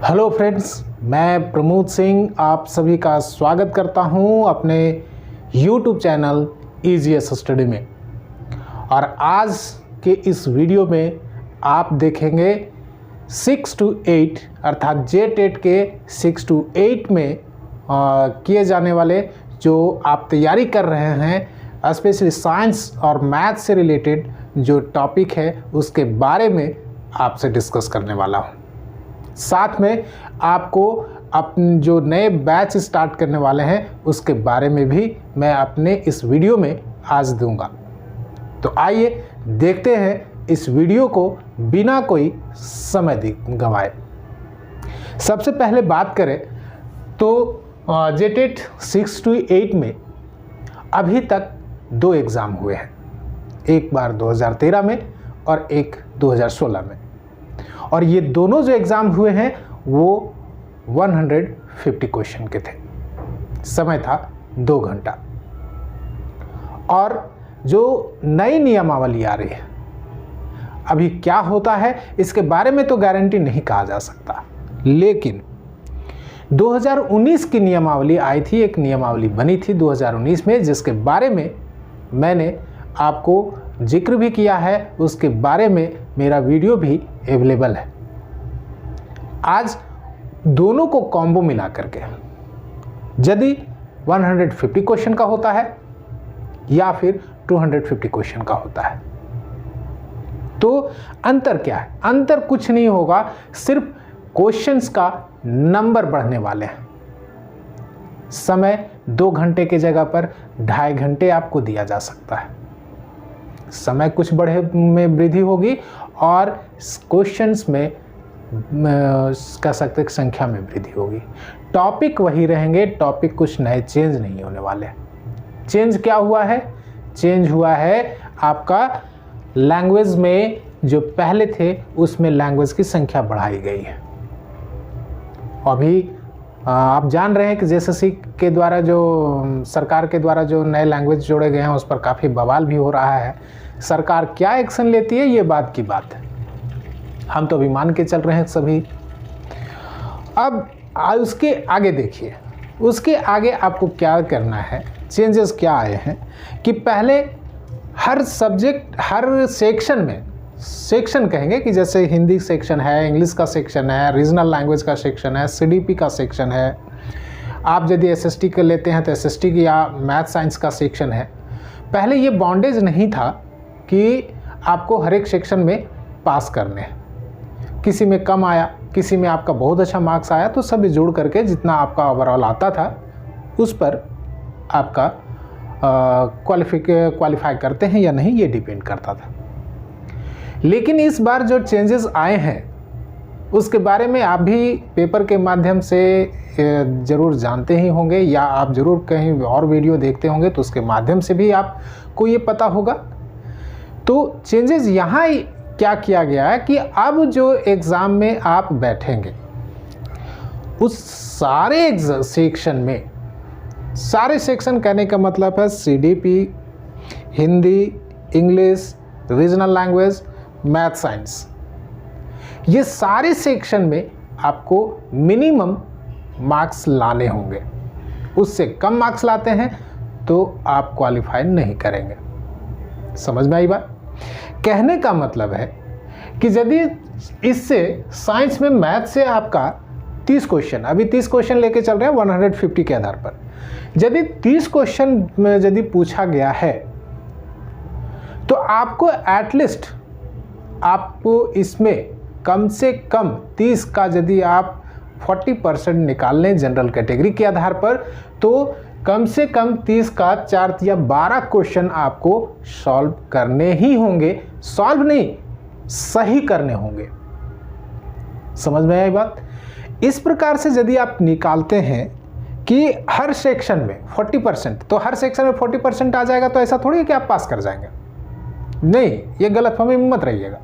Hello friends, मैं प्रमोद सिंह आप सभी का स्वागत करता हूं अपने YouTube चैनल ईजीएस स्टडी में। और आज के इस वीडियो में आप देखेंगे 6 to 8 अर्थात JTET के 6 to 8 में किए जाने वाले जो आप तैयारी कर रहे हैं स्पेशली साइंस और मैथ से रिलेटेड जो टॉपिक है उसके बारे में आपसे डिस्कस करने वाला हूँ। साथ में आपको अपने जो नए बैच स्टार्ट करने वाले हैं उसके बारे में भी मैं अपने इस वीडियो में आज दूंगा। तो आइए देखते हैं इस वीडियो को बिना कोई समय गंवाए। सबसे पहले बात करें तो JTET 6 to 8 में अभी तक 2 एग्ज़ाम हुए हैं, एक बार 2013 में और एक 2016 में। और ये दोनों जो एग्ज़ाम हुए हैं वो 150 क्वेश्चन के थे, समय था 2 घंटा। और जो नई नियमावली आ रही है अभी क्या होता है इसके बारे में तो गारंटी नहीं कहा जा सकता, लेकिन 2019 की नियमावली आई थी, एक नियमावली बनी थी 2019 में जिसके बारे में मैंने आपको जिक्र भी किया है, उसके बारे में मेरा वीडियो भी अवेलेबल है। आज दोनों को कॉम्बो मिला करके यदि 150 क्वेश्चन का होता है या फिर 250 क्वेश्चन का होता है तो अंतर क्या है? अंतर कुछ नहीं होगा, सिर्फ क्वेश्चंस का नंबर बढ़ने वाले हैं। समय 2 घंटे की जगह पर 2.5 घंटे आपको दिया जा सकता है। समय कुछ बढ़े में वृद्धि होगी और क्वेश्चंस में कह सकते हैं संख्या में वृद्धि होगी। टॉपिक वही रहेंगे, टॉपिक कुछ नए चेंज नहीं होने वाले। चेंज क्या हुआ है? चेंज हुआ है आपका लैंग्वेज में, जो पहले थे उसमें लैंग्वेज की संख्या बढ़ाई गई है। अभी आप जान रहे हैं कि JSSC के द्वारा जो सरकार के द्वारा जो नए लैंग्वेज जोड़े गए हैं उस पर काफ़ी बवाल भी हो रहा है। सरकार क्या एक्शन लेती है ये बात की बात है, हम तो अभी मान के चल रहे हैं सभी। अब उसके आगे देखिए, उसके आगे आपको क्या करना है, चेंजेस क्या आए हैं कि पहले हर सब्जेक्ट हर सेक्शन में, सेक्शन कहेंगे कि जैसे हिंदी सेक्शन है, इंग्लिश का सेक्शन है, रीजनल लैंग्वेज का सेक्शन है, CDP का सेक्शन है, आप यदि SST के लेते हैं तो SST या मैथ साइंस का सेक्शन है। पहले ये बॉन्डेज नहीं था कि आपको हर एक सेक्शन में पास करने हैं, किसी में कम आया, किसी में आपका बहुत अच्छा मार्क्स आया तो सब जोड़ करके जितना आपका ओवरऑल आता था उस पर आपका क्वालिफाई करते हैं या नहीं ये डिपेंड करता था। लेकिन इस बार जो चेंजेस आए हैं उसके बारे में आप भी पेपर के माध्यम से ज़रूर जानते ही होंगे या आप ज़रूर कहीं और वीडियो देखते होंगे तो उसके माध्यम से भी आपको ये पता होगा। तो चेंजेस यहाँ क्या किया गया है कि अब जो एग्ज़ाम में आप बैठेंगे उस सारे सेक्शन में, सारे सेक्शन कहने का मतलब है CDP, Hindi, English, regional language, math science, ये सारे सेक्शन में आपको मिनिमम मार्क्स लाने होंगे। उससे कम मार्क्स लाते हैं तो आप क्वालिफाई नहीं करेंगे। समझ में आई बात? कहने का मतलब है कि यदि इससे साइंस में मैथ से आपका 30 क्वेश्चन, अभी 30 क्वेश्चन लेके चल रहे हैं 150 के आधार पर, यदि 30 क्वेश्चन में यदि पूछा गया है तो आपको एटलीस्ट आपको इसमें कम से कम 30 का यदि आप 40% निकाल लें जनरल कैटेगरी के आधार पर तो कम से कम 30 का 4 या 12 क्वेश्चन आपको सॉल्व करने ही होंगे। सॉल्व नहीं, सही करने होंगे। समझ में आई बात? इस प्रकार से यदि आप निकालते हैं कि हर सेक्शन में 40%, तो हर सेक्शन में 40% आ जाएगा तो ऐसा थोड़ी है कि आप पास कर जाएंगे। नहीं, ये गलतफहमी में मत रहिएगा।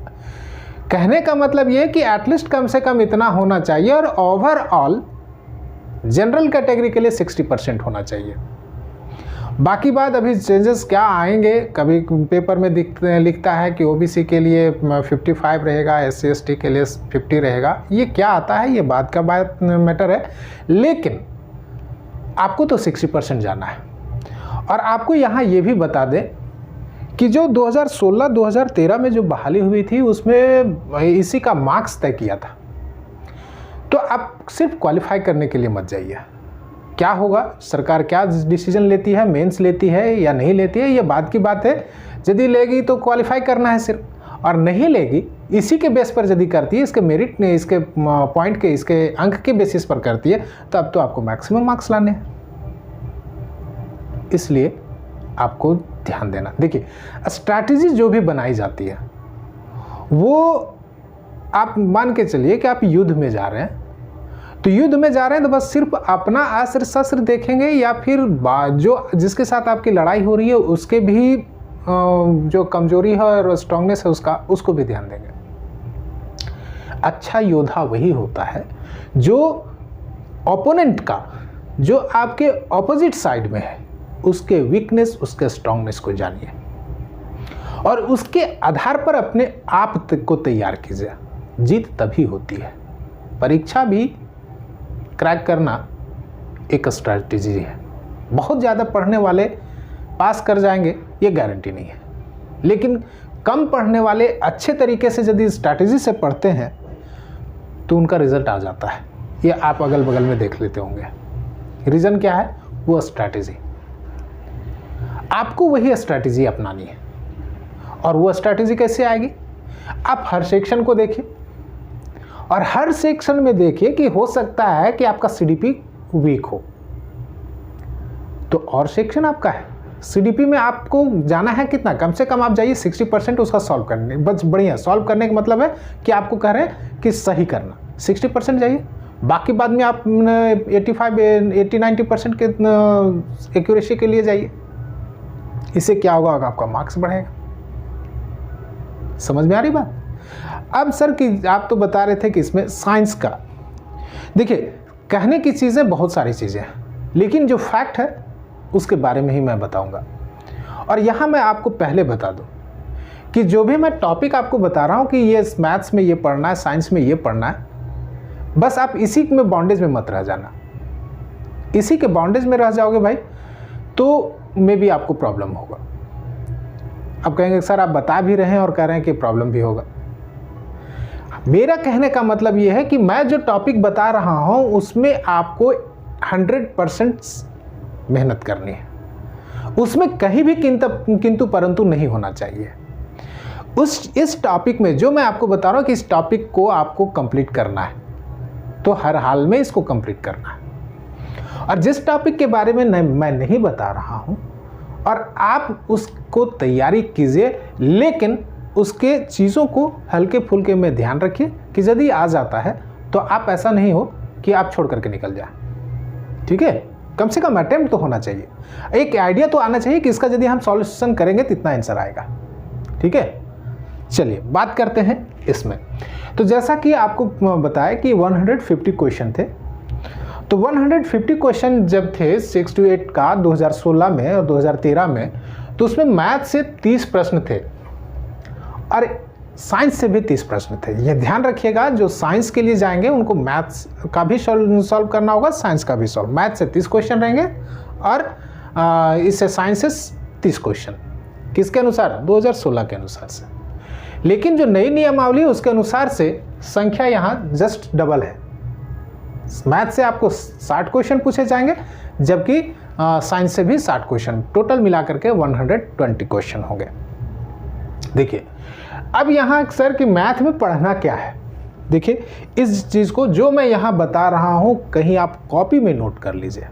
कहने का मतलब ये है कि एटलीस्ट कम से कम इतना होना चाहिए और ओवरऑल जनरल कैटेगरी के लिए 60% होना चाहिए। बाकी बात अभी चेंजेस क्या आएंगे, कभी पेपर में लिखता है कि ओबीसी के लिए 55 रहेगा, SC ST के लिए 50 रहेगा, ये क्या आता है ये बात का मैटर है। लेकिन आपको तो 60% जाना है। और आपको यहाँ ये भी बता दें कि जो 2016-2013 में जो बहाली हुई थी उसमें इसी का मार्क्स तय किया था। तो आप सिर्फ क्वालिफाई करने के लिए मत जाइए। क्या होगा, सरकार क्या डिसीजन लेती है, मेंस लेती है या नहीं लेती है, ये बात की बात है। यदि लेगी तो क्वालिफाई करना है सिर्फ, और नहीं लेगी इसी के बेस पर यदि करती है, इसके मेरिट ने, इसके पॉइंट के, इसके अंक के बेसिस पर करती है, तो अब तो आपको मैक्सिमम मार्क्स लाने हैं। इसलिए आपको ध्यान देना। देखिए, स्ट्रैटेजी जो भी बनाई जाती है वो आप मान के चलिए कि आप युद्ध में जा रहे हैं, तो युद्ध में जा रहे हैं तो बस सिर्फ अपना अस्त्र शस्त्र देखेंगे या फिर जो जिसके साथ आपकी लड़ाई हो रही है उसके भी जो कमजोरी है और स्ट्रांगनेस है उसको भी ध्यान देंगे। अच्छा योद्धा वही होता है जो ओपोनेंट का, जो आपके ऑपोजिट साइड में है, उसके वीकनेस, उसके स्ट्रांगनेस को जानिए और उसके आधार पर अपने आप को तैयार कीजिए। जीत तभी होती है। परीक्षा भी क्रैक करना एक स्ट्रैटेजी है। बहुत ज़्यादा पढ़ने वाले पास कर जाएंगे ये गारंटी नहीं है, लेकिन कम पढ़ने वाले अच्छे तरीके से यदि स्ट्रैटेजी से पढ़ते हैं तो उनका रिजल्ट आ जाता है। ये आप अगल बगल में देख लेते होंगे। रीज़न क्या है? वो स्ट्रैटेजी। आपको वही स्ट्रैटेजी अपनानी है। और वो स्ट्रैटेजी कैसे आएगी? आप हर सेक्शन को देखिए और हर सेक्शन में देखिए कि हो सकता है कि आपका सीडीपी वीक हो, तो और सेक्शन आपका है। सीडीपी में आपको जाना है कितना, कम से कम आप जाइए 60% उसका सॉल्व करने। बस बढ़िया सॉल्व करने का मतलब है कि आपको कह रहे हैं कि सही करना, 60% जाइए। बाकी बाद में आप 80-90% के एक्यूरेसी के लिए जाइए। इससे क्या होगा? आपका मार्क्स बढ़ेगा। समझ में आ रही बात? अब सर कि आप तो बता रहे थे कि इसमें साइंस का, देखिए कहने की चीज़ें बहुत सारी चीज़ें हैं, लेकिन जो फैक्ट है उसके बारे में ही मैं बताऊंगा। और यहाँ मैं आपको पहले बता दूं कि जो भी मैं टॉपिक आपको बता रहा हूँ कि ये मैथ्स में ये पढ़ना है, साइंस में ये पढ़ना है, बस आप इसी में बॉन्डेज में मत रह जाना। इसी के बॉन्डेज में रह जाओगे भाई तो मे भी आपको प्रॉब्लम होगा। अब कहेंगे सर आप बता भी रहे हैं और कह रहे हैं कि प्रॉब्लम भी होगा। मेरा कहने का मतलब ये है कि मैं जो टॉपिक बता रहा हूं उसमें आपको 100% मेहनत करनी है। उसमें कहीं भी किंतु परंतु नहीं होना चाहिए। इस टॉपिक में जो मैं आपको बता रहा हूं कि इस टॉपिक को आपको कंप्लीट करना है, तो हर हाल में इसको कंप्लीट करना है। और जिस टॉपिक के बारे में मैं नहीं बता रहा हूं और आप उसको तैयारी कीजिए, लेकिन उसके चीज़ों को हल्के फुल्के में ध्यान रखिए कि यदि आ जाता है तो आप ऐसा नहीं हो कि आप छोड़ करके निकल जाए। ठीक है, कम से कम अटेम्प्ट तो होना चाहिए, एक आइडिया तो आना चाहिए कि इसका यदि हम सॉल्यूशन करेंगे तो इतना आंसर आएगा। ठीक है, चलिए बात करते हैं इसमें। तो जैसा कि आपको बताया कि 150 क्वेश्चन थे, तो 150 क्वेश्चन जब थे 6 to 8 का 2016 में और 2013 में, तो उसमें मैथ से 30 प्रश्न थे और साइंस से भी 30 प्रश्न थे। ये ध्यान रखिएगा, जो साइंस के लिए जाएंगे उनको मैथ्स का भी सॉल्व करना होगा, साइंस का भी सॉल्व। मैथ से 30 क्वेश्चन रहेंगे और इससे साइंस से 30 क्वेश्चन। किसके अनुसार? 2016 के अनुसार से। लेकिन जो नई नियमावली है उसके अनुसार से संख्या यहाँ जस्ट डबल है। मैथ से आपको 60 क्वेश्चन पूछे जाएंगे, जबकि साइंस से भी 60 क्वेश्चन, टोटल मिलाकर के 120 क्वेश्चन होंगे। देखिए अब यहाँ सर कि मैथ में पढ़ना क्या है, देखिए इस चीज़ को जो मैं यहाँ बता रहा हूँ कहीं आप कॉपी में नोट कर लीजिए,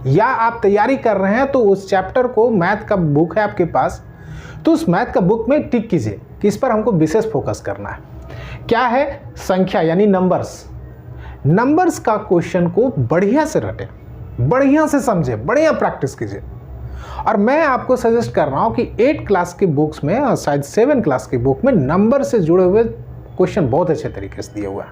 या आप तैयारी कर रहे हैं तो उस चैप्टर को, मैथ का बुक है आपके पास तो उस मैथ का बुक में टिक कीजिए कि इस पर हमको विशेष फोकस करना है। क्या है? संख्या यानी नंबर्स। नंबर्स का क्वेश्चन को बढ़िया से रटें, बढ़िया से समझें, बढ़िया प्रैक्टिस कीजिए। और मैं आपको सजेस्ट कर रहा हूं कि 8 क्लास की बुक्स में और शायद 7 क्लास की बुक में नंबर से जुड़े हुए क्वेश्चन बहुत अच्छे तरीके से दिए हुए हैं।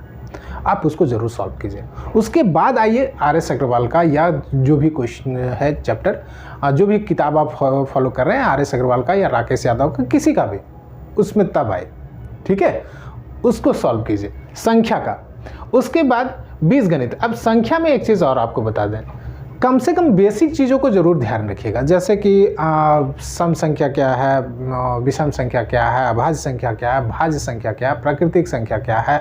आप उसको ज़रूर सॉल्व कीजिए। उसके बाद आइए RS अग्रवाल का या जो भी क्वेश्चन है चैप्टर, जो भी किताब आप फॉलो कर रहे हैं RS अग्रवाल का या राकेश यादव का, किसी का भी, उसमें तब आए, ठीक है, उसको सॉल्व कीजिए संख्या का। उसके बाद बीजगणित। अब संख्या में एक चीज़ और आपको बता दें, कम से कम बेसिक चीज़ों को ज़रूर ध्यान रखिएगा, जैसे कि सम संख्या क्या है, विषम संख्या क्या है, अभाज्य संख्या क्या है, भाज्य संख्या क्या है, प्राकृतिक संख्या क्या है,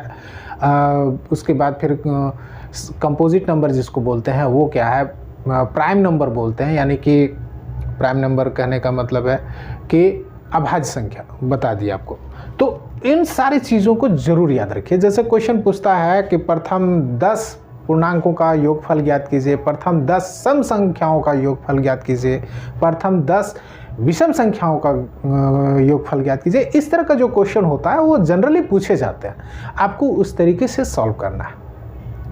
उसके बाद फिर कंपोजिट नंबर जिसको बोलते हैं वो क्या है, प्राइम नंबर बोलते हैं, यानी कि प्राइम नंबर कहने का मतलब है कि अभाज्य संख्या बता दी आपको। तो इन सारी चीज़ों को ज़रूर याद रखिए। जैसे क्वेश्चन पूछता है कि प्रथम 10 पूर्णांकों का योगफल ज्ञात कीजिए, प्रथम 10 सम संख्याओं का योगफल ज्ञात कीजिए, प्रथम 10 विषम संख्याओं का योगफल ज्ञात कीजिए। इस तरह का जो क्वेश्चन होता है वो जनरली पूछे जाते हैं, आपको उस तरीके से सॉल्व करना है,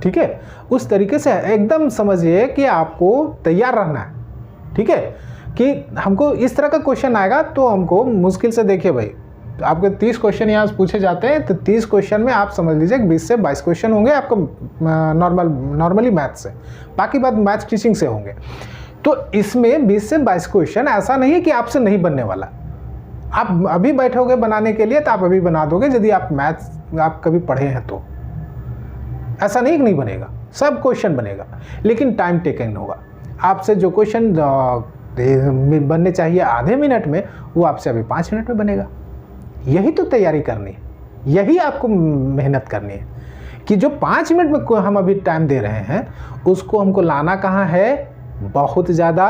ठीक है, उस तरीके से एकदम समझिए कि आपको तैयार रहना है, ठीक है, कि हमको इस तरह का क्वेश्चन आएगा तो हमको मुश्किल से, देखिए भाई आपके 30 क्वेश्चन यहाँ पूछे जाते हैं, तो 30 क्वेश्चन में आप समझ लीजिए 20 से 22 क्वेश्चन होंगे आपको नॉर्मली मैथ से, बाकी बात मैथ टीचिंग से होंगे। तो इसमें 20 से 22 क्वेश्चन ऐसा नहीं है कि आपसे नहीं बनने वाला, आप अभी बैठोगे बनाने के लिए तो आप अभी बना दोगे, यदि आप मैथ आप कभी पढ़े हैं तो। ऐसा नहीं कि नहीं बनेगा, सब क्वेश्चन बनेगा, लेकिन टाइम टेकिंग होगा। आपसे जो क्वेश्चन बनने चाहिए आधे मिनट में, वो आपसे अभी 5 मिनट में बनेगा। यही तो तैयारी करनी है, यही आपको मेहनत करनी है कि जो 5 मिनट में हम अभी टाइम दे रहे हैं उसको हमको लाना कहाँ है, बहुत ज़्यादा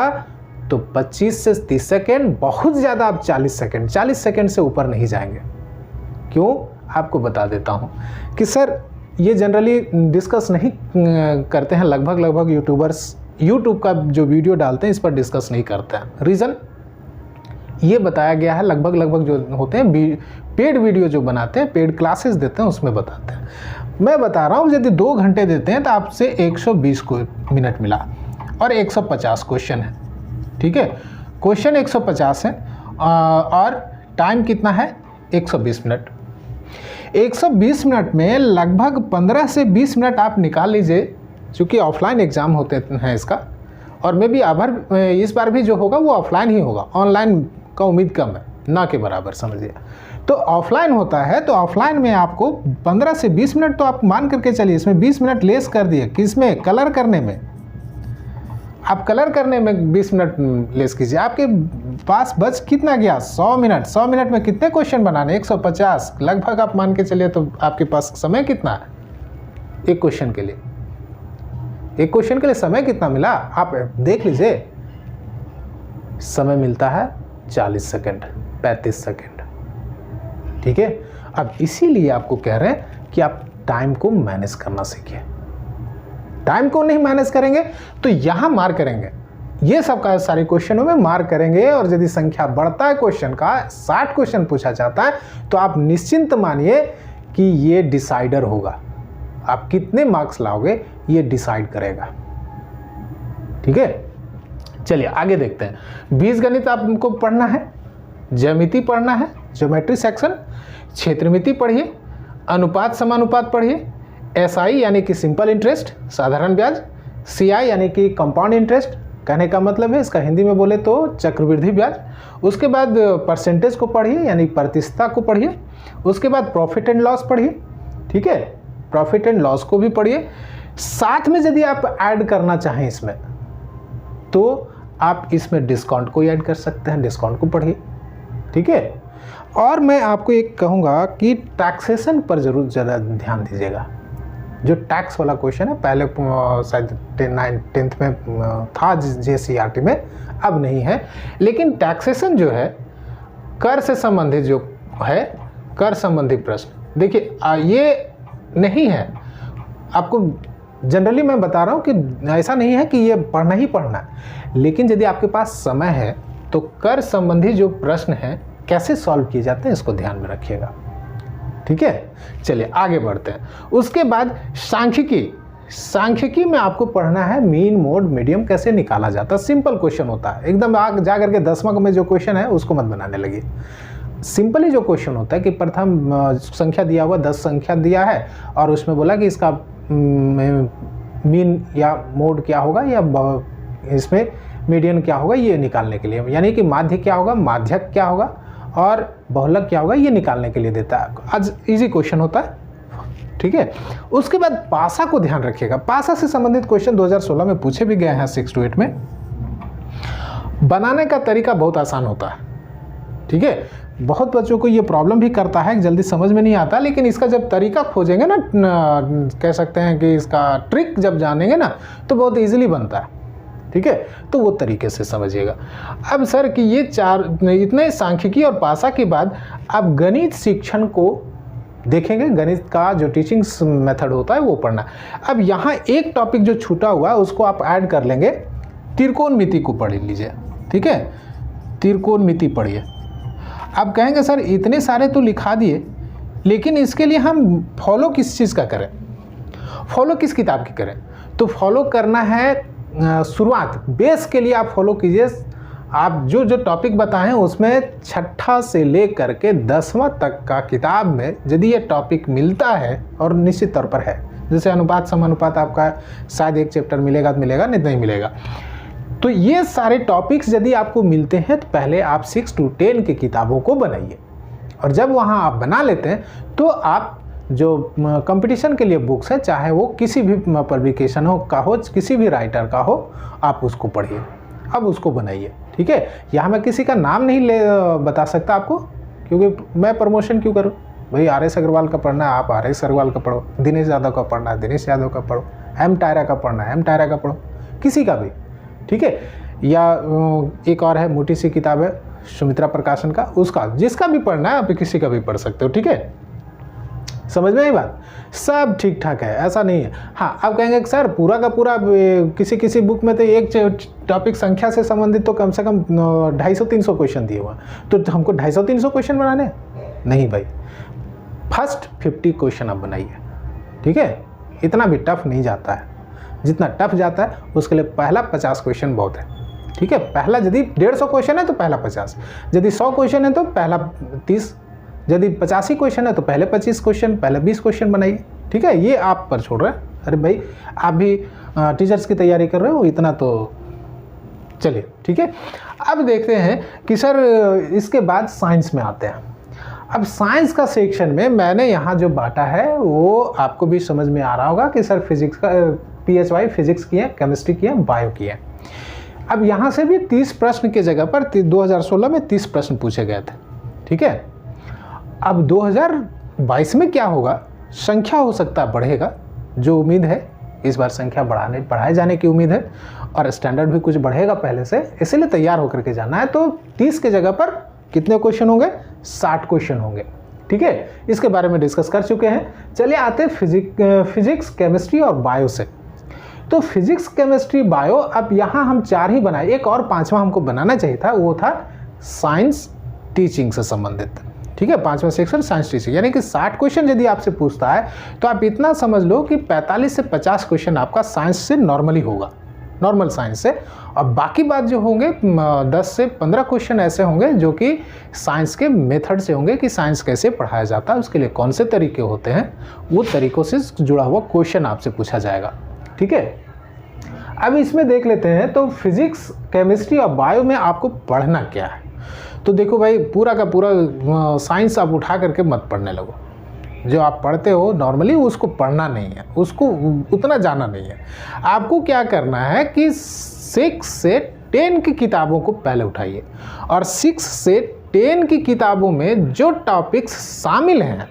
तो 25 से 30 सेकेंड, बहुत ज़्यादा आप 40 सेकेंड, 40 सेकेंड से ऊपर नहीं जाएंगे। क्यों, आपको बता देता हूँ कि सर ये जनरली डिस्कस नहीं करते हैं, लगभग यूट्यूबर्स यूट्यूब का जो वीडियो डालते हैं इस पर डिस्कस नहीं करते हैं। रीज़न ये बताया गया है, लगभग जो होते हैं पेड वीडियो जो बनाते हैं, पेड क्लासेस देते हैं, उसमें बताते हैं। मैं बता रहा हूँ यदि 2 घंटे देते हैं तो आपसे 120 मिनट मिला और 150 क्वेश्चन है, ठीक है, क्वेश्चन 150 है और टाइम कितना है, 120 मिनट। 120 मिनट में लगभग 15 से 20 मिनट आप निकाल लीजिए, चूँकि ऑफलाइन एग्ज़ाम होते हैं इसका, और मे भी इस बार भी जो होगा वो ऑफलाइन ही होगा, ऑनलाइन का उम्मीद कम है, ना के बराबर समझिए। तो ऑफलाइन होता है तो ऑफलाइन में आपको 15 से 20 मिनट तो आप मान करके चलिए, इसमें 20 मिनट लेस कर दिए, किसमें, कलर करने में। आप कलर करने में 20 मिनट लेस कीजिए, आपके पास बच कितना गया, 100 मिनट। 100 मिनट में कितने क्वेश्चन बनाने, 150 लगभग आप मान के चलिए, तो आपके पास समय कितना है एक क्वेश्चन के लिए, एक क्वेश्चन के लिए समय कितना मिला आप देख लीजिए, समय मिलता है 40 सेकंड, 35 सेकंड, ठीक है। अब इसीलिए आपको कह रहे हैं कि आप टाइम को मैनेज करना सीखिए। टाइम को नहीं मैनेज करेंगे तो यहां मार करेंगे, ये सब का सारे क्वेश्चनों में मार करेंगे, और यदि संख्या बढ़ता है क्वेश्चन का, 60 क्वेश्चन पूछा जाता है, तो आप निश्चिंत मानिए कि ये डिसाइडर होगा, आप कितने मार्क्स लाओगे ये डिसाइड करेगा, ठीक है। चलिए आगे देखते हैं। बीजगणित आपको पढ़ना है, ज्यामिति पढ़ना है, ज्योमेट्री सेक्शन, क्षेत्रमिति पढ़िए, अनुपात समानुपात पढ़िए, SI यानी कि सिंपल इंटरेस्ट, साधारण ब्याज, CI यानी कि कंपाउंड इंटरेस्ट, कहने का मतलब है इसका हिंदी में बोले तो चक्रवृद्धि ब्याज। उसके बाद परसेंटेज को पढ़िए यानी प्रतिशतता को पढ़िए। उसके बाद प्रॉफिट एंड लॉस पढ़िए, ठीक है, प्रॉफिट एंड लॉस को भी पढ़िए। साथ में यदि आप ऐड करना चाहें इसमें तो आप इसमें डिस्काउंट को ऐड कर सकते हैं, डिस्काउंट को पढ़िए, ठीक है। और मैं आपको एक कहूँगा कि टैक्सेशन पर ज़रूर ज़्यादा ध्यान दीजिएगा। जो टैक्स वाला क्वेश्चन है, पहले शायद 10th में था JCRT में, अब नहीं है, लेकिन टैक्सेशन जो है कर से संबंधित जो है, कर संबंधी प्रश्न, देखिए ये नहीं है, आपको जनरली मैं बता रहा हूँ कि ऐसा नहीं है कि ये पढ़ना ही पढ़ना है, लेकिन यदि आपके पास समय है तो कर संबंधी जो प्रश्न हैं कैसे सॉल्व किए जाते हैं इसको ध्यान में रखिएगा, ठीक है। चलिए आगे बढ़ते हैं। उसके बाद सांख्यिकी, सांख्यिकी में आपको पढ़ना है मीन मोड मीडियम कैसे निकाला जाता है। सिंपल क्वेश्चन होता है एकदम, आग जा करके 10वां में जो क्वेश्चन है उसको मत बनाने लगिए, सिंपली जो क्वेश्चन होता है कि प्रथम संख्या दिया हुआ 10 संख्या दिया है और उसमें बोला कि इसका मीन या मोड क्या होगा या इसमें मीडियन क्या होगा ये निकालने के लिए, यानी कि माध्य क्या होगा, माध्यक क्या होगा और बहुलक क्या होगा ये निकालने के लिए देता है। आज इजी क्वेश्चन होता है, ठीक है। उसके बाद पासा को ध्यान रखिएगा, पासा से संबंधित क्वेश्चन 2016 में पूछे भी गए हैं 6 to 8 में। बनाने का तरीका बहुत आसान होता है, ठीक है। बहुत बच्चों को ये प्रॉब्लम भी करता है, जल्दी समझ में नहीं आता, लेकिन इसका जब तरीका खोजेंगे ना, कह सकते हैं कि इसका ट्रिक जब जानेंगे ना तो बहुत इजीली बनता है, ठीक है। तो वो तरीके से समझिएगा। अब सर कि ये इतने सांख्यिकी और पासा के बाद आप गणित शिक्षण को देखेंगे, गणित का जो टीचिंग मेथड होता है वो पढ़ना। अब यहाँ एक टॉपिक जो छूटा हुआ है उसको आप ऐड कर लेंगे, त्रिकोणमिति को पढ़ लीजिए, ठीक है। त्रिकोणमिति पढ़िए। आप कहेंगे सर इतने सारे तो लिखा दिए, लेकिन इसके लिए हम फॉलो किस चीज़ का करें, फॉलो किस किताब की करें? तो फॉलो करना है शुरुआत, बेस के लिए आप फॉलो कीजिए। आप जो जो टॉपिक बताएं उसमें छठा से लेकर के 10वां तक का किताब में यदि ये टॉपिक मिलता है, और निश्चित तौर पर है, जैसे अनुपात समानुपात आपका शायद एक चैप्टर मिलेगा तो मिलेगा, नहीं मिलेगा, तो ये सारे टॉपिक्स यदि आपको मिलते हैं तो पहले आप 6 to 10 की किताबों को बनाइए। और जब वहाँ आप बना लेते हैं तो आप जो कंपटीशन के लिए बुक्स है, चाहे वो किसी भी पब्लिकेशन हो का हो, किसी भी राइटर का हो, आप उसको पढ़िए, अब उसको बनाइए, ठीक है। यहाँ मैं किसी का नाम नहीं बता सकता आपको, क्योंकि मैं प्रमोशन क्यों करूँ भाई। RS अग्रवाल का पढ़ना है आप RS अग्रवाल का पढ़ो, दिनेश यादव का पढ़ना है दिनेश यादव का पढ़ो, M टायरा का पढ़ना है M टायरा का पढ़ो, किसी का भी, ठीक है। या एक और है मोटी सी किताब है सुमित्रा प्रकाशन का, उसका जिसका भी पढ़ना है आप किसी का भी पढ़ सकते हो, ठीक है। समझ में आई बात? सब ठीक ठाक है, ऐसा नहीं है। हाँ, आप कहेंगे कि सर पूरा का पूरा किसी किसी बुक में तो एक टॉपिक संख्या से संबंधित तो कम से कम 250-300 क्वेश्चन दिए हुआ, तो हमको 250-300 क्वेश्चन बनाने? नहीं भाई, फर्स्ट 50 क्वेश्चन आप बनाइए, ठीक है। इतना भी टफ नहीं जाता है, जितना टफ जाता है उसके लिए पहला 50 क्वेश्चन बहुत है, ठीक है। पहला यदि 150 क्वेश्चन है तो पहला 50, यदि 100 क्वेश्चन है तो पहला 30, यदि 85 क्वेश्चन है तो पहले 25 क्वेश्चन, पहले 20 क्वेश्चन बनाइए, ठीक है। ये आप पर छोड़ रहे हैं। अरे भाई आप भी टीचर्स की तैयारी कर रहे हो, इतना तो चलिए, ठीक है। अब देखते हैं कि सर इसके बाद साइंस में आते हैं। अब साइंस का सेक्शन में मैंने यहाँ जो बांटा है वो आपको भी समझ में आ रहा होगा कि सर फिजिक्स का PHY फिजिक्स की है, केमिस्ट्री की है, बायो की है। अब यहाँ से भी 30 प्रश्न की जगह पर 2016 में 30 प्रश्न पूछे गए थे, ठीक है। अब 2022 में क्या होगा, संख्या हो सकता है बढ़ेगा, जो उम्मीद है इस बार संख्या बढ़ाए जाने की उम्मीद है, और स्टैंडर्ड भी कुछ बढ़ेगा पहले से, इसीलिए तैयार होकर के जाना है। तो 30 के जगह पर कितने क्वेश्चन होंगे? 60 क्वेश्चन होंगे, ठीक है। इसके बारे में डिस्कस कर चुके हैं। चलिए आते हैं फिजिक्स, केमिस्ट्री और बायो से। तो फिजिक्स, केमिस्ट्री, बायो, अब यहाँ हम 4 ही बनाए, एक और 5वां हमको बनाना चाहिए था, वो था साइंस टीचिंग से संबंधित, ठीक है। 5वां सेक्शन साइंस टीचिंग, यानी कि 60 क्वेश्चन यदि आपसे पूछता है तो आप इतना समझ लो कि 45 से 50 क्वेश्चन आपका साइंस से नॉर्मली होगा, नॉर्मल साइंस से, और बाकी बात जो होंगे 10 से 15 क्वेश्चन ऐसे होंगे जो कि साइंस के मेथड से होंगे कि साइंस कैसे पढ़ाया जाता है, उसके लिए कौन से तरीके होते हैं, वो तरीकों से जुड़ा हुआ क्वेश्चन आपसे पूछा जाएगा, ठीक है। अब इसमें देख लेते हैं तो फिजिक्स, केमिस्ट्री और बायो में आपको पढ़ना क्या है। तो देखो भाई, पूरा का पूरा साइंस आप उठा करके मत पढ़ने लगो। जो आप पढ़ते हो नॉर्मली उसको पढ़ना नहीं है, उसको उतना जाना नहीं है। आपको क्या करना है कि 6 से 10 की किताबों को पहले उठाइए, और 6 से 10 की किताबों में जो टॉपिक्स शामिल हैं,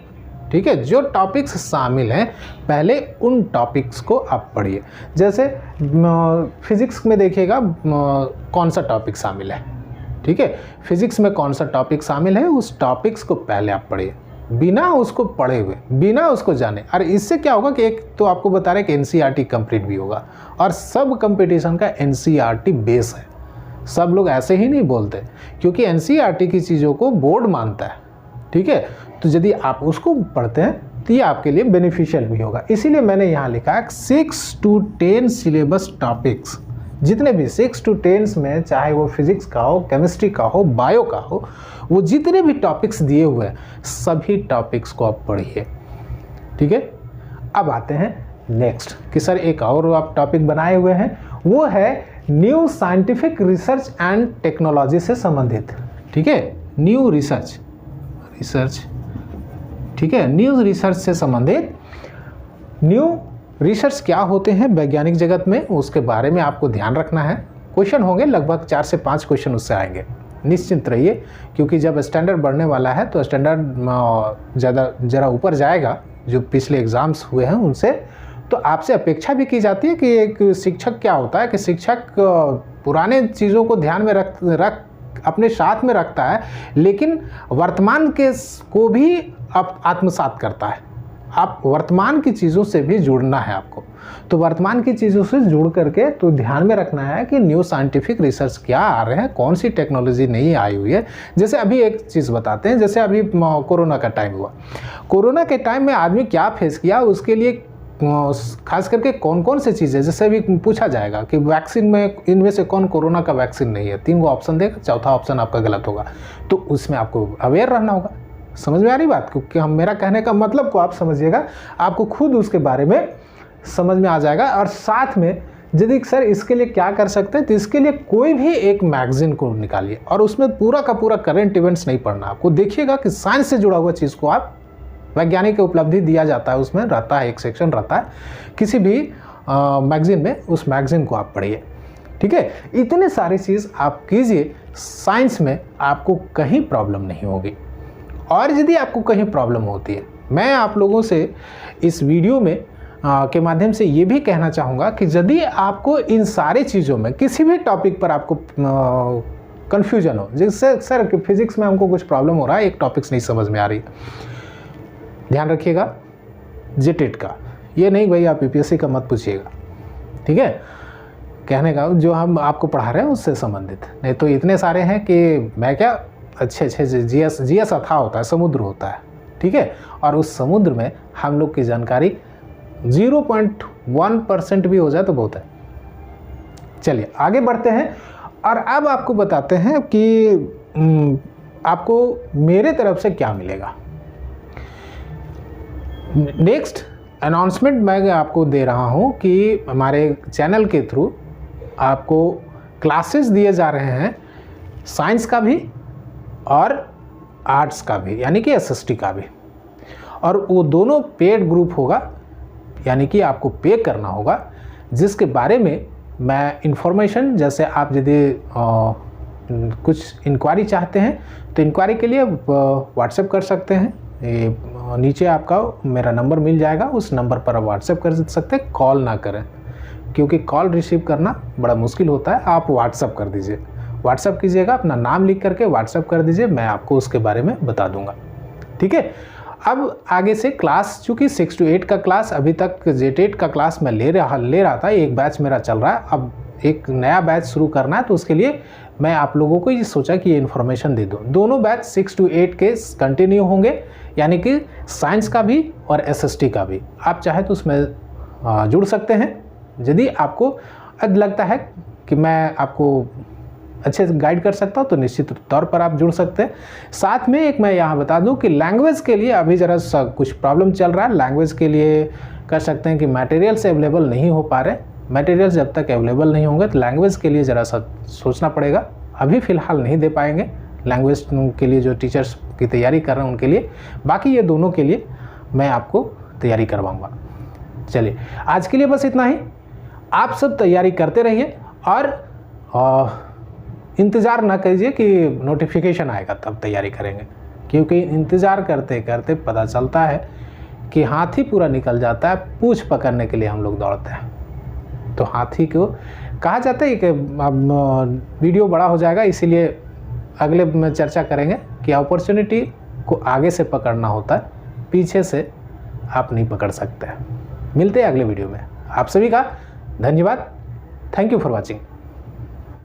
ठीक है, जो टॉपिक्स शामिल हैं पहले उन टॉपिक्स को आप पढ़िए। जैसे फिजिक्स में देखिएगा कौन सा टॉपिक शामिल है, ठीक है। फिजिक्स में कौन सा टॉपिक शामिल है उस टॉपिक्स को पहले आप पढ़िए, बिना उसको पढ़े हुए, बिना उसको जाने। और इससे क्या होगा कि एक तो आपको बता रहे कि NCERT कंप्लीट भी होगा, और सब कंपटीशन का NCERT बेस है। सब लोग ऐसे ही नहीं बोलते, क्योंकि NCERT की चीज़ों को बोर्ड मानता है, ठीक है। तो यदि आप उसको पढ़ते हैं तो ये आपके लिए बेनिफिशियल भी होगा। इसीलिए मैंने यहाँ लिखा है 6 to 10 सिलेबस टॉपिक्स, जितने भी 6 to 10 में, चाहे वो फिजिक्स का हो, केमिस्ट्री का हो, बायो का हो, वो जितने भी टॉपिक्स दिए हुए हैं सभी टॉपिक्स को आप पढ़िए। ठीक है, अब आते हैं नेक्स्ट कि सर एक और आप टॉपिक बनाए हुए हैं, वो है new scientific research and technology से संबंधित। ठीक है, न्यू रिसर्च, ठीक है, न्यू रिसर्च से संबंधित। न्यू रिसर्च क्या होते हैं वैज्ञानिक जगत में, उसके बारे में आपको ध्यान रखना है। क्वेश्चन होंगे लगभग 4 से 5 क्वेश्चन उससे आएंगे, निश्चिंत रहिए, क्योंकि जब स्टैंडर्ड बढ़ने वाला है तो स्टैंडर्ड ज़रा ऊपर जाएगा जो पिछले एग्ज़ाम्स हुए हैं उनसे। तो आपसे अपेक्षा भी की जाती है कि एक शिक्षक क्या होता है कि शिक्षक पुराने चीज़ों को ध्यान में रख अपने साथ में रखता है, लेकिन वर्तमान के को भी आत्मसात करता है। आप वर्तमान की चीज़ों से भी जुड़ना है आपको, तो वर्तमान की चीज़ों से जुड़ करके तो ध्यान में रखना है कि न्यू साइंटिफिक रिसर्च क्या आ रहे हैं, कौन सी टेक्नोलॉजी नई आई हुई है। जैसे अभी एक चीज़ बताते हैं, जैसे अभी कोरोना का टाइम हुआ, कोरोना के टाइम में आदमी क्या फेस किया, उसके लिए खास करके कौन कौन से चीज़ें, जैसे अभी पूछा जाएगा कि वैक्सीन में इनमें से कौन कोरोना का वैक्सीन नहीं है, 3 ऑप्शन देगा, चौथा ऑप्शन आपका गलत होगा, तो उसमें आपको अवेयर रहना होगा। समझ में आ रही बात? क्योंकि हम मेरा कहने का मतलब को आप समझिएगा, आपको खुद उसके बारे में समझ में आ जाएगा। और साथ में यदि सर इसके लिए क्या कर सकते हैं, तो इसके लिए कोई भी एक मैगजीन को निकालिए और उसमें पूरा का पूरा करंट इवेंट्स नहीं पढ़ना आपको। देखिएगा कि साइंस से जुड़ा हुआ चीज़ को आप, वैज्ञानिक की उपलब्धि दिया जाता है, उसमें रहता है, एक सेक्शन रहता है किसी भी मैगजीन में, उस मैगजीन को आप पढ़िए। ठीक है, इतने सारी चीज़ आप कीजिए, साइंस में आपको कहीं प्रॉब्लम नहीं होगी। और यदि आपको कहीं प्रॉब्लम होती है, मैं आप लोगों से इस वीडियो में के माध्यम से ये भी कहना चाहूँगा कि यदि आपको इन सारी चीज़ों में किसी भी टॉपिक पर आपको कन्फ्यूजन हो, जैसे सर कि फिजिक्स में हमको कुछ प्रॉब्लम हो रहा है, एक टॉपिक्स नहीं समझ में आ रही, ध्यान रखिएगा जेटेट का, ये नहीं भाई आप यूपीएससी का मत पूछिएगा। ठीक है, कहने का जो हम आपको पढ़ा रहे हैं उससे संबंधित, नहीं तो इतने सारे हैं कि मैं क्या, अच्छे जीएस अथाह होता है, समुद्र होता है। ठीक है, और उस समुद्र में हम लोग की जानकारी 0.1% भी हो जाए तो बहुत है। चलिए आगे बढ़ते हैं और अब आपको बताते हैं कि आपको मेरे तरफ से क्या मिलेगा। नेक्स्ट अनाउंसमेंट मैं आपको दे रहा हूं कि हमारे चैनल के थ्रू आपको क्लासेस दिए जा रहे हैं, साइंस का भी और आर्ट्स का भी, यानी कि एसएसटी का भी, और वो दोनों पेड ग्रुप होगा, यानी कि आपको पे करना होगा, जिसके बारे में मैं इन्फॉर्मेशन, जैसे आप यदि कुछ इंक्वायरी चाहते हैं तो इंक्वायरी के लिए व्हाट्सएप कर सकते हैं। नीचे आपका मेरा नंबर मिल जाएगा, उस नंबर पर आप व्हाट्सएप कर सकते हैं। कॉल ना करें, क्योंकि कॉल रिसीव करना बड़ा मुश्किल होता है। आप व्हाट्सएप कर दीजिए, व्हाट्सएप कीजिएगा, अपना नाम लिख करके व्हाट्सएप कर दीजिए, मैं आपको उसके बारे में बता दूंगा। ठीक है, अब आगे से क्लास, चूँकि 6 to 8 का क्लास, अभी तक जेटेट का क्लास मैं ले रहा था, एक बैच मेरा चल रहा है, अब एक नया बैच शुरू करना है, तो उसके लिए मैं आप लोगों को ये सोचा कि ये इन्फॉर्मेशन दे दूँ। दोनों बैच 6 to 8 के कंटिन्यू होंगे, यानी कि साइंस का भी और एसएसटी का भी। आप चाहे तो उसमें जुड़ सकते हैं। यदि आपको लगता है कि मैं आपको अच्छे से गाइड कर सकता हूँ तो निश्चित तौर पर आप जुड़ सकते हैं। साथ में एक मैं यहाँ बता दूँ कि लैंग्वेज के लिए अभी ज़रा कुछ प्रॉब्लम चल रहा है। लैंग्वेज के लिए कर सकते हैं कि मटेरियल्स अवेलेबल नहीं हो पा रहे। मटेरियल्स जब तक अवेलेबल नहीं होंगे तो लैंग्वेज के लिए ज़रा सा सोचना पड़ेगा, अभी फ़िलहाल नहीं दे पाएंगे लैंग्वेज के लिए जो टीचर्स की तैयारी कर रहे हैं उनके लिए। बाकी ये दोनों के लिए मैं आपको तैयारी करवाऊँगा। चलिए आज के लिए बस इतना ही। आप सब तैयारी करते रहिए और इंतज़ार ना कीजिए कि नोटिफिकेशन आएगा तब तैयारी करेंगे, क्योंकि इंतज़ार करते करते पता चलता है कि हाथी पूरा निकल जाता है, पूंछ पकड़ने के लिए हम लोग दौड़ते हैं। तो हाथी को कहा जाता है कि अब वीडियो बड़ा हो जाएगा, इसीलिए अगले में चर्चा करेंगे कि अपॉर्चुनिटी को आगे से पकड़ना होता है, पीछे से आप नहीं पकड़ सकते। मिलते हैं अगले वीडियो में। आप सभी का धन्यवाद। Thank you for watching.